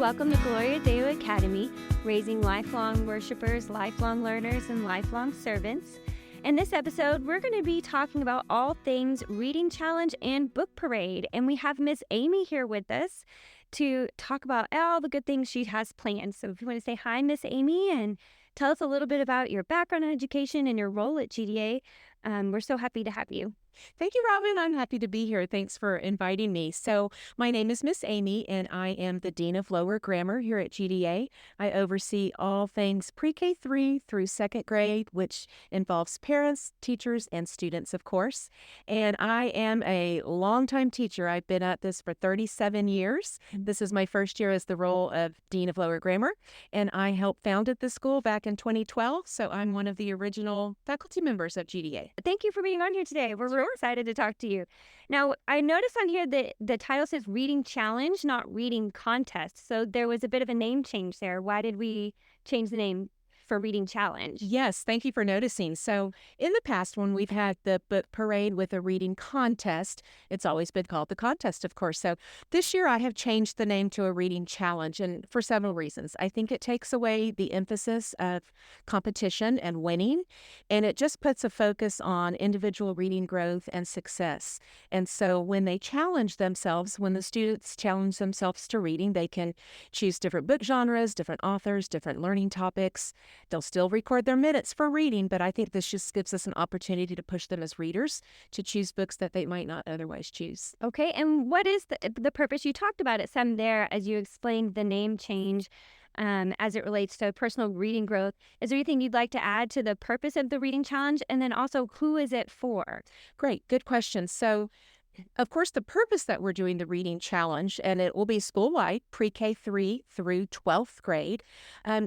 welcome to Gloria Deo Academy, raising lifelong worshipers, lifelong learners, and lifelong servants. In this episode, we're going to be talking about all things Reading Challenge and Book Parade, and we have Miss Amy here with us to talk about all the good things she has planned. So if you want to say hi, Miss Amy, and tell us a little bit about your background in education and your role at GDA, we're so happy to have you. Thank you, Robin. I'm happy to be here. Thanks for inviting me. So my name is Miss Amy, and I am the Dean of Lower Grammar here at GDA. I oversee all things pre-K3 through second grade, which involves parents, teachers, and students, of course. And I am a longtime teacher. I've been at this for 37 years. This is my first year as the role of Dean of Lower Grammar, and I helped founded the school back in 2012. So I'm one of the original faculty members of GDA. Thank you for being on here today. We're really excited to talk to you. Now, I noticed on here that the title says Reading Challenge, not Reading Contest. So there was a bit of a name change there. Why did we change the name for Reading Challenge? Yes, thank you for noticing. So in the past, when we've had the book parade with a reading contest, it's always been called the contest, of course. So this year I have changed the name to a reading challenge, and for several reasons. I think it takes away the emphasis of competition and winning, and it just puts a focus on individual reading growth and success. And so when they challenge themselves, when the students challenge themselves to reading, they can choose different book genres, different authors, different learning topics. They'll still record their minutes for reading, but I think this just gives us an opportunity to push them as readers to choose books that they might not otherwise choose. Okay, and what is the purpose? You talked about it some there as you explained the name change as it relates to personal reading growth. Is there anything you'd like to add to the purpose of the Reading Challenge? And then also, who is it for? Great, good question. So of course, the purpose that we're doing the Reading Challenge, and it will be school-wide, pre-K3 through 12th grade,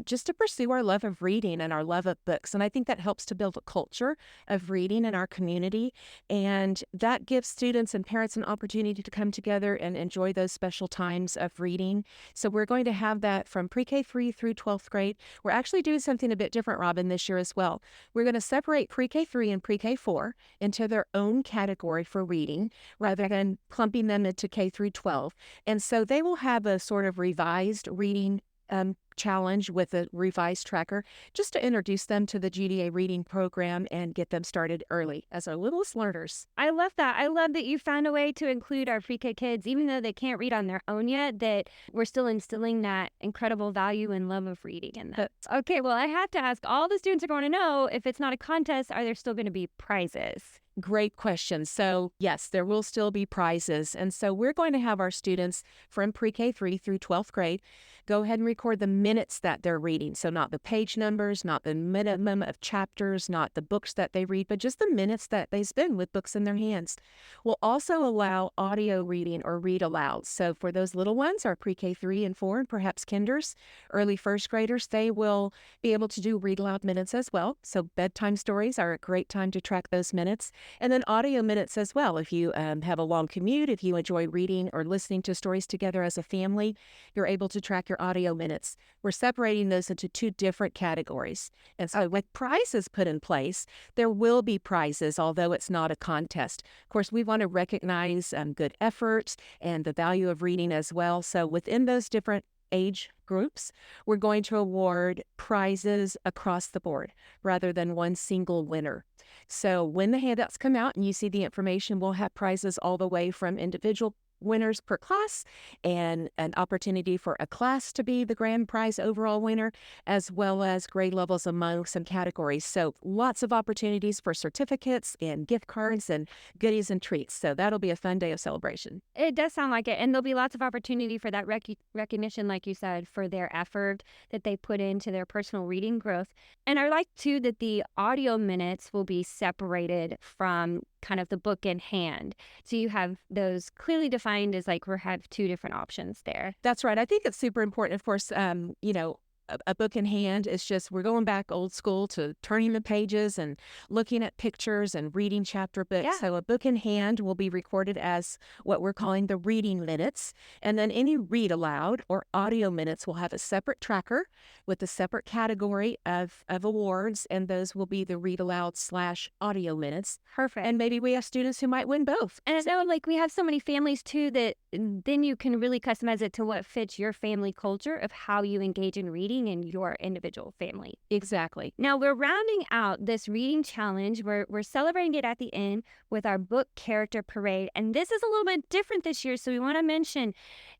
just to pursue our love of reading and our love of books. And I think that helps to build a culture of reading in our community. And that gives students and parents an opportunity to come together and enjoy those special times of reading. So we're going to have that from pre-K3 through 12th grade. We're actually doing something a bit different, Robin, this year as well. We're going to separate pre-K3 and pre-K4 into their own category for reading, rather than clumping them into K through 12. And so they will have a sort of revised reading challenge with a revised tracker just to introduce them to the GDA reading program and get them started early as our littlest learners. I love that. I love that you found a way to include our pre-K kids, even though they can't read on their own yet, that we're still instilling that incredible value and love of reading in them. Okay, well, I have to ask, all the students are going to know, if it's not a contest, are there still going to be prizes? Great question. So yes, there will still be prizes. And so we're going to have our students from pre-K3 through 12th grade go ahead and record the minutes that they're reading. So not the page numbers, not the minimum of chapters, not the books that they read, but just the minutes that they spend with books in their hands. We'll also allow audio reading or read aloud. So for those little ones, our pre-K3 and 4, and perhaps kinders, early first graders, they will be able to do read aloud minutes as well. So bedtime stories are a great time to track those minutes. And then audio minutes as well. If you have a long commute, if you enjoy reading or listening to stories together as a family, you're able to track your audio minutes. We're separating those into two different categories. And so with prizes put in place, there will be prizes, although it's not a contest. Of course, we want to recognize good efforts and the value of reading as well. So within those different age groups, we're going to award prizes across the board rather than one single winner. So when the handouts come out and you see the information, we'll have prizes all the way from individual winners per class and an opportunity for a class to be the grand prize overall winner, as well as grade levels among some categories. So lots of opportunities for certificates and gift cards and goodies and treats. So that'll be a fun day of celebration. It does sound like it. And there'll be lots of opportunity for that recognition, like you said, for their effort that they put into their personal reading growth. And I like, too, that the audio minutes will be separated from kind of the book in hand. So you have those clearly defined as like we have two different options there. That's right. I think it's super important, of course, a book in hand. It's just we're going back old school to turning the pages and looking at pictures and reading chapter books. Yeah. So a book in hand will be recorded as what we're calling the reading minutes. And then any read aloud or audio minutes will have a separate tracker with a separate category of awards. And those will be the read aloud / audio minutes. Perfect. And maybe we have students who might win both. And I know, like, we have so many families too that then you can really customize it to what fits your family culture of how you engage in reading in your individual family. Exactly. Now we're rounding out this reading challenge. We're celebrating it at the end with our book character parade. And this is a little bit different this year. So we want to mention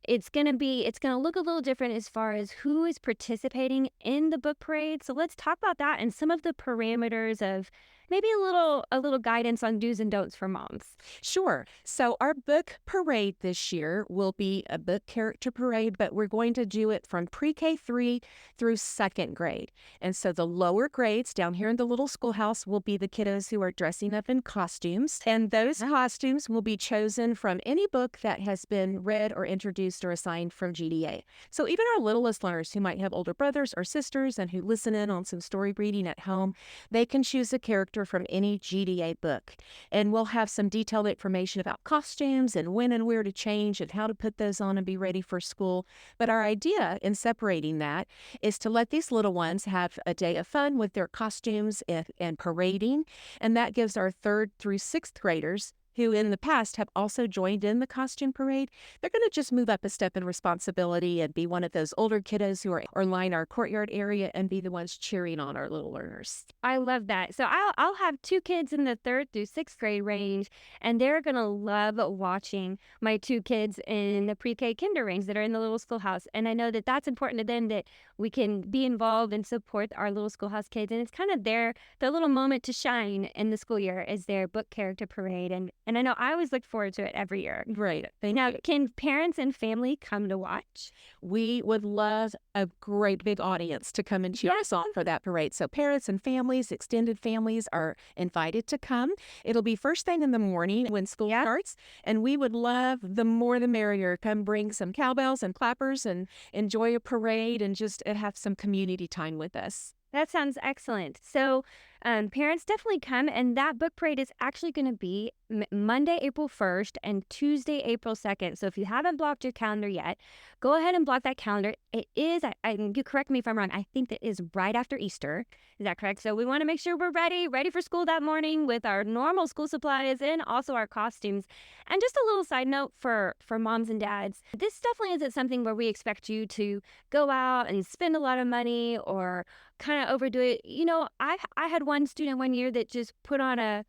it's going to look a little different as far as who is participating in the book parade. So let's talk about that and some of the parameters of maybe a little guidance on do's and don'ts for moms. Sure. So our book parade this year will be a book character parade, but we're going to do it from pre-K 3 through second grade. And so the lower grades down here in the little schoolhouse will be the kiddos who are dressing up in costumes. And those costumes will be chosen from any book that has been read or introduced or assigned from GDA. So even our littlest learners who might have older brothers or sisters and who listen in on some story reading at home, they can choose a character from any GDA book. And we'll have some detailed information about costumes and when and where to change and how to put those on and be ready for school. But our idea in separating that is to let these little ones have a day of fun with their costumes and parading. And that gives our 3rd through 6th graders who in the past have also joined in the costume parade, they're going to just move up a step in responsibility and be one of those older kiddos who are line our courtyard area and be the ones cheering on our little learners. I love that. So I'll have 2 kids in the 3rd through 6th grade range, and they're going to love watching my 2 kids in the pre-K kinder range that are in the little schoolhouse. And I know that that's important to them, that we can be involved and support our little schoolhouse kids. And it's kind of their little moment to shine in the school year is their book character parade. And I know I always look forward to it every year. Great. Now, can parents and family come to watch? We would love a great big audience to come and cheer us on for that parade. So parents and families, extended families are invited to come. It'll be first thing in the morning when school starts. And we would love the more the merrier. Come bring some cowbells and clappers and enjoy a parade and just have some community time with us. That sounds excellent. So parents definitely come, and that book parade is actually going to be Monday, April 1st and Tuesday, April 2nd. So if you haven't blocked your calendar yet, go ahead and block that calendar. It is, you correct me if I'm wrong, I think that is right after Easter. Is that correct? So we want to make sure we're ready for school that morning with our normal school supplies and also our costumes. And just a little side note for moms and dads, this definitely isn't something where we expect you to go out and spend a lot of money or kind of overdo it. You know, I had one student one year that just put on a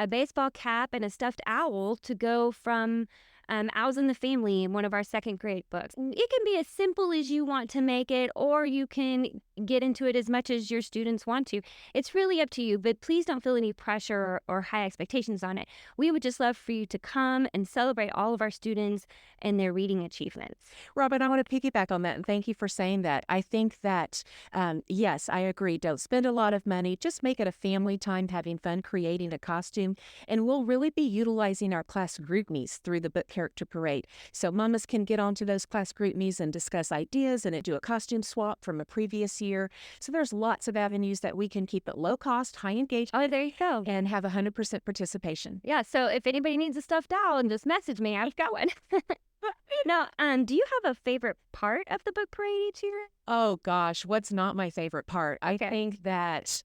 baseball cap and a stuffed owl to go from Owls in the Family in one of our second grade books. It can be as simple as you want to make it, or you can get into it as much as your students want to. It's really up to you, but please don't feel any pressure or high expectations on it. We would just love for you to come and celebrate all of our students and their reading achievements. Robin, I want to piggyback on that, and thank you for saying that. I think that, yes, I agree. Don't spend a lot of money. Just make it a family time, having fun creating a costume, and we'll really be utilizing our class group meets through the book character parade. So mamas can get onto those class group meets and discuss ideas and do a costume swap from a previous year. So there's lots of avenues that we can keep it low cost, high engagement. Oh, there you go. And have 100% participation. Yeah, so if anybody needs a stuffed owl, just message me. I've got one. Now, do you have a favorite part of the book parade each year? Oh gosh, what's not my favorite part? I think that,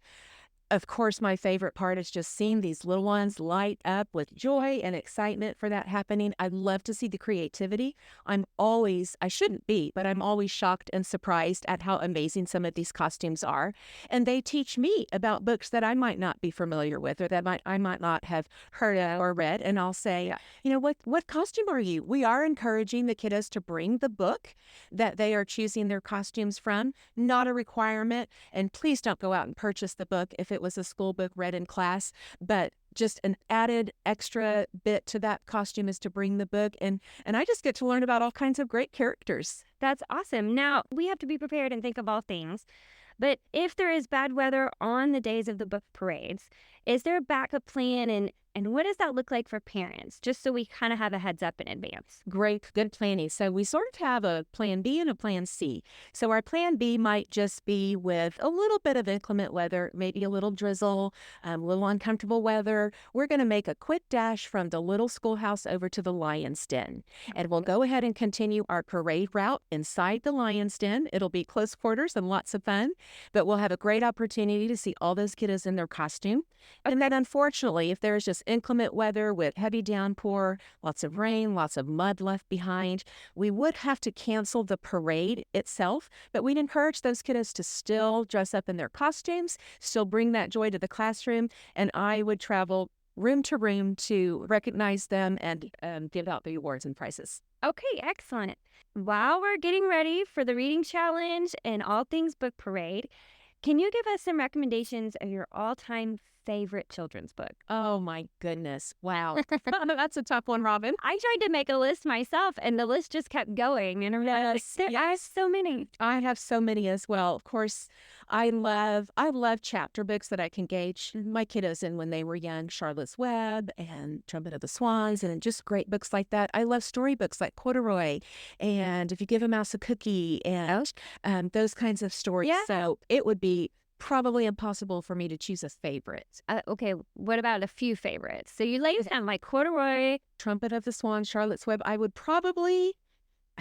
of course, my favorite part is just seeing these little ones light up with joy and excitement for that happening. I love to see the creativity. I shouldn't be, but I'm always shocked and surprised at how amazing some of these costumes are. And they teach me about books that I might not be familiar with or that I might not have heard of or read. And I'll say, you know, what costume are you? We are encouraging the kiddos to bring the book that they are choosing their costumes from, not a requirement. And please don't go out and purchase the book if it was a school book read in class, but just an added extra bit to that costume is to bring the book, and I just get to learn about all kinds of great characters. That's awesome. Now, we have to be prepared and think of all things, but if there is bad weather on the days of the book parades, is there a backup plan? And And what does that look like for parents, just so we kind of have a heads up in advance? Great, good planning. So we sort of have a plan B and a plan C. So our plan B might just be with a little bit of inclement weather, maybe a little drizzle, a little uncomfortable weather. We're going to make a quick dash from the little schoolhouse over to the Lion's Den. And we'll go ahead and continue our parade route inside the Lion's Den. It'll be close quarters and lots of fun, but we'll have a great opportunity to see all those kiddos in their costume. And then unfortunately, if there's just inclement weather with heavy downpour, lots of rain, lots of mud left behind, we would have to cancel the parade itself, but we'd encourage those kiddos to still dress up in their costumes, still bring that joy to the classroom, and I would travel room to room to recognize them and give out the awards and prizes. Okay, excellent. While we're getting ready for the reading challenge and all things book parade, can you give us some recommendations of your all-time favorite children's book? Oh my goodness. Wow. That's a tough one, Robin. I tried to make a list myself, and the list just kept going. And I have so many. I have so many as well. Of course, I love chapter books that I can gauge my kiddos in when they were young. Charlotte's Web and Trumpet of the Swans, and just great books like that. I love storybooks like Corduroy and If You Give a Mouse a Cookie and those kinds of stories. Yeah. So it would be probably impossible for me to choose a favorite. Okay, what about a few favorites? So you laid down like Corduroy, Trumpet of the Swan, Charlotte's Web. I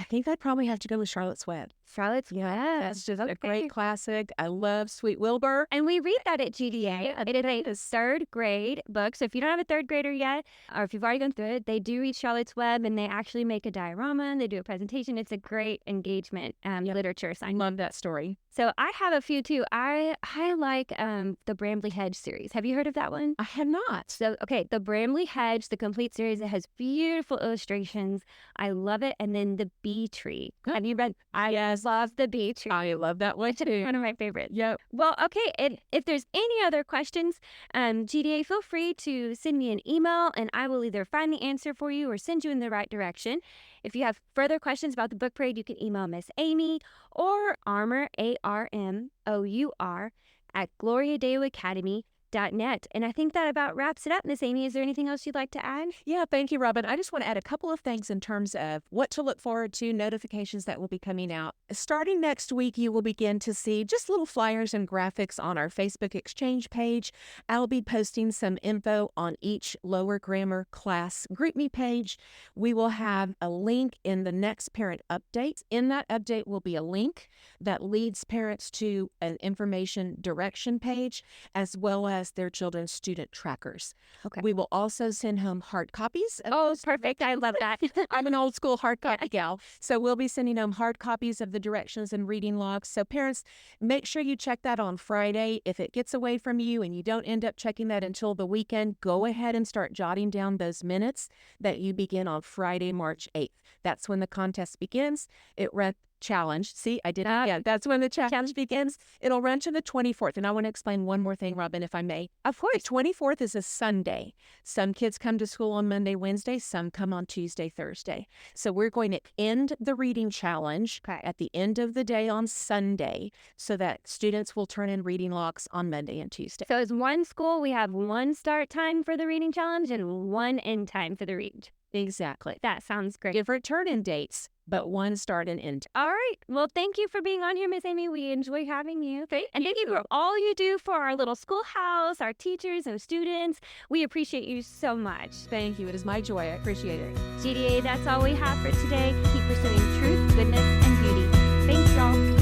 think I'd probably have to go with Charlotte's Web. Charlotte's Yeah, Web. that's just a great classic. I love Sweet Wilbur. And we read that at GDA. It is a third grade book. So if you don't have a third grader yet, or if you've already gone through it, they do read Charlotte's Web, and they actually make a diorama and they do a presentation. It's a great engagement literature. So I love that story. So I have a few too. I like the Bramley Hedge series. Have you heard of that one? I had not. So, okay, the Bramley Hedge, the complete series, it has beautiful illustrations. I love it. And then the Bee Tree. Have you read? I love the Bee Tree. I love that one too. One of my favorites. Yep. Well, okay, if there's any other questions, GDA, feel free to send me an email, and I will either find the answer for you or send you in the right direction. If you have further questions about the book parade, you can email Miss Amy or Armour, ARMOUR, at gloriadaleacademy.net. And I think that about wraps it up. Miss Amy, is there anything else you'd like to add? Yeah, thank you, Robin. I just want to add a couple of things in terms of what to look forward to, notifications that will be coming out. Starting next week, you will begin to see just little flyers and graphics on our Facebook Exchange page. I'll be posting some info on each lower grammar class GroupMe page. We will have a link in the next parent update. In that update will be a link that leads parents to an information direction page, as well as their children's student trackers. Okay. We will also send home hard copies. Oh, perfect. I love that. I'm an old school hard copy gal. So we'll be sending home hard copies of the directions and reading logs. So parents, make sure you check that on Friday. If it gets away from you and you don't end up checking that until the weekend, go ahead and start jotting down those minutes that you begin on Friday, March 8th. That's when the contest begins. It runs challenge. See, I did it again. That's when the challenge begins. It'll run to the 24th. And I want to explain one more thing, Robin, if I may. Of course. The 24th is a Sunday. Some kids come to school on Monday, Wednesday. Some come on Tuesday, Thursday. So we're going to end the reading challenge at the end of the day on Sunday so that students will turn in reading logs on Monday and Tuesday. So as one school, we have one start time for the reading challenge and one end time for the read. Exactly. That sounds great. Different turn-in dates, but one start and end. All right. Well, thank you for being on here, Miss Amy. We enjoy having you. And thank you for all you do for our little schoolhouse, our teachers and students. We appreciate you so much. Thank you. It is my joy. I appreciate it. GDA, that's all we have for today. Keep pursuing truth, goodness, and beauty. Thanks, y'all.